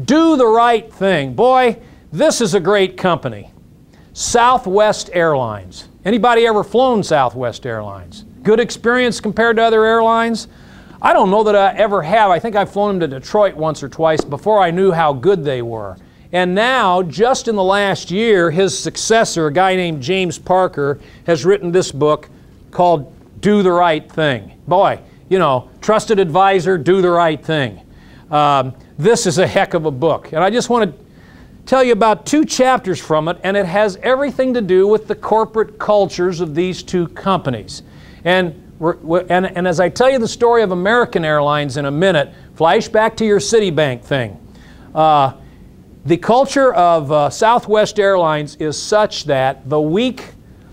Do the right thing. Boy, this is a great company. Southwest Airlines. Anybody ever flown Southwest Airlines? Good experience compared to other airlines? I don't know that I ever have. I think I've flown them to Detroit once or twice before I knew how good they were. And now, just in the last year, his successor, a guy named James Parker, has written this book called Do the Right Thing. Boy, you know, trusted advisor, do the right thing. This is a heck of a book. And I just want to tell you about 2 chapters from it, and it has everything to do with the corporate cultures of these 2 companies. And as I tell you the story of American Airlines in a minute, flash back to your Citibank thing. The culture of Southwest Airlines is such that the week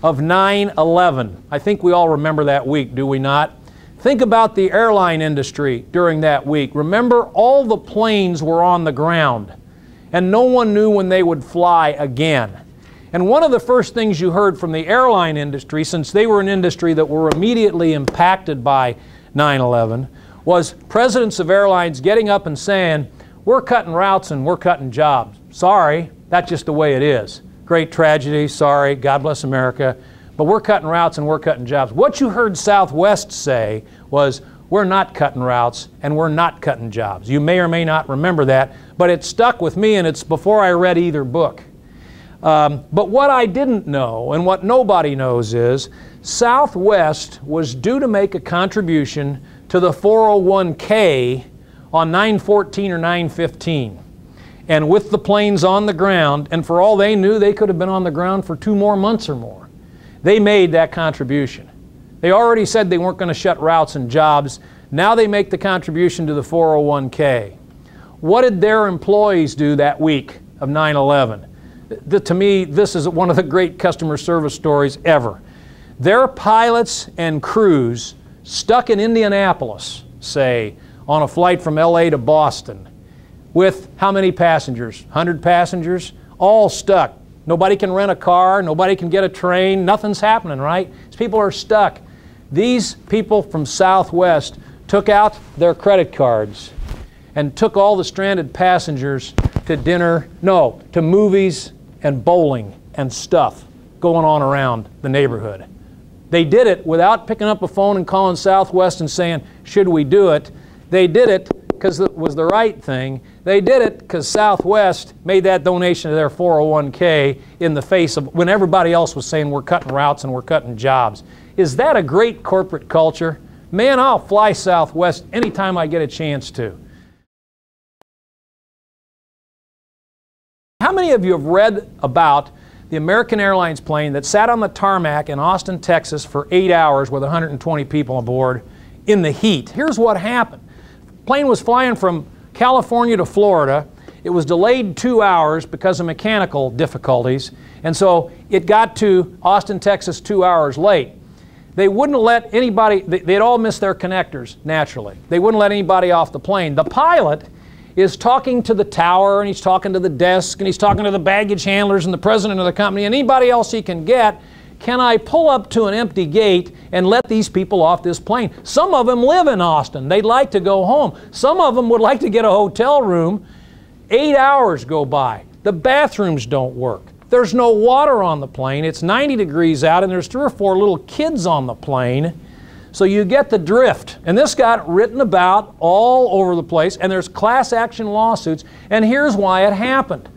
of 9/11, I think we all remember that week, do we not? Think about the airline industry during that week. Remember, all the planes were on the ground, and no one knew when they would fly again. And one of the first things you heard from the airline industry, since they were an industry that were immediately impacted by 9/11, was presidents of airlines getting up and saying, we're cutting routes and we're cutting jobs. Sorry, that's just the way it is. Great tragedy, sorry, God bless America, but we're cutting routes and we're cutting jobs. What you heard Southwest say was, we're not cutting routes and we're not cutting jobs. You may or may not remember that, but it stuck with me, and it's before I read either book. But what I didn't know, and what nobody knows, is Southwest was due to make a contribution to the 401k on 9/14 or 9/15. And with the planes on the ground, and for all they knew, they could have been on the ground for 2 more months or more. They made that contribution. They already said they weren't going to shut routes and jobs. Now they make the contribution to the 401k. What did their employees do that week of 9/11? To me, this is one of the great customer service stories ever. Their pilots and crews stuck in Indianapolis, say, on a flight from LA to Boston, with how many passengers? 100 passengers? All stuck. Nobody can rent a car, nobody can get a train, nothing's happening, right? These people are stuck. These people from Southwest took out their credit cards and took all the stranded passengers to dinner, no, to movies and bowling and stuff going on around the neighborhood. They did it without picking up a phone and calling Southwest and saying, should we do it? They did it because it was the right thing. They did it because Southwest made that donation to their 401k in the face of when everybody else was saying we're cutting routes and we're cutting jobs. Is that a great corporate culture? Man, I'll fly Southwest anytime I get a chance to. How many of you have read about the American Airlines plane that sat on the tarmac in Austin, Texas for 8 hours with 120 people aboard in the heat? Here's what happened. The plane was flying from California to Florida. It was delayed 2 hours because of mechanical difficulties, and so it got to Austin, Texas 2 hours late. They wouldn't let anybody, they'd all missed their connectors, naturally. They wouldn't let anybody off the plane. The pilot is talking to the tower, and he's talking to the desk, and he's talking to the baggage handlers and the president of the company and anybody else he can get. Can I pull up to an empty gate and let these people off this plane? Some of them live in Austin. They'd like to go home. Some of them would like to get a hotel room. 8 hours go by. The bathrooms don't work. There's no water on the plane. It's 90 degrees out, and there's 3 or 4 little kids on the plane. So you get the drift. And this got written about all over the place, and there's class action lawsuits. And here's why it happened.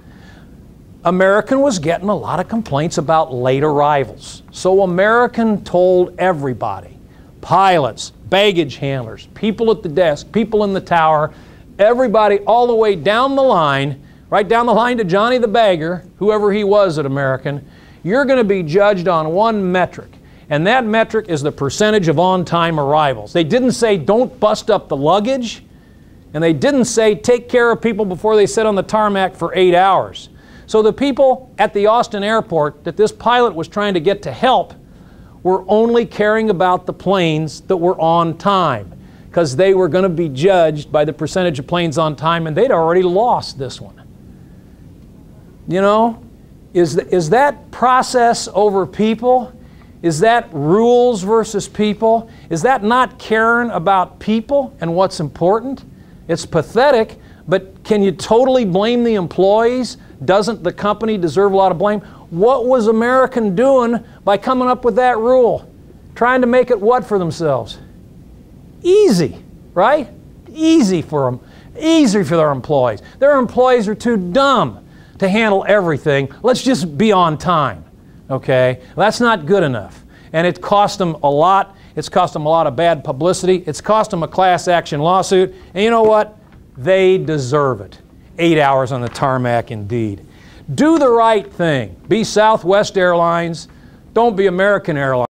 American was getting a lot of complaints about late arrivals. So American told everybody, pilots, baggage handlers, people at the desk, people in the tower, everybody all the way down the line, right down the line to Johnny the Bagger, whoever he was at American, you're going to be judged on one metric. And that metric is the percentage of on-time arrivals. They didn't say don't bust up the luggage, and they didn't say take care of people before they sit on the tarmac for 8 hours. So the people at the Austin airport that this pilot was trying to get to help were only caring about the planes that were on time, because they were going to be judged by the percentage of planes on time, and they'd already lost this one. You know, is that process over people? Is that rules versus people? Is that not caring about people and what's important? It's pathetic, But can you totally blame the employees? Doesn't the company deserve a lot of blame? What was American doing by coming up with that rule? Trying to make it what for themselves? Easy, right? Easy for them. Easy for their employees. Their employees are too dumb to handle everything. Let's just be on time, okay? That's not good enough. And it cost them a lot. It's cost them a lot of bad publicity. It's cost them a class action lawsuit. And you know what? They deserve it. 8 hours on the tarmac indeed. Do the right thing. Be Southwest Airlines. Don't be American Airlines.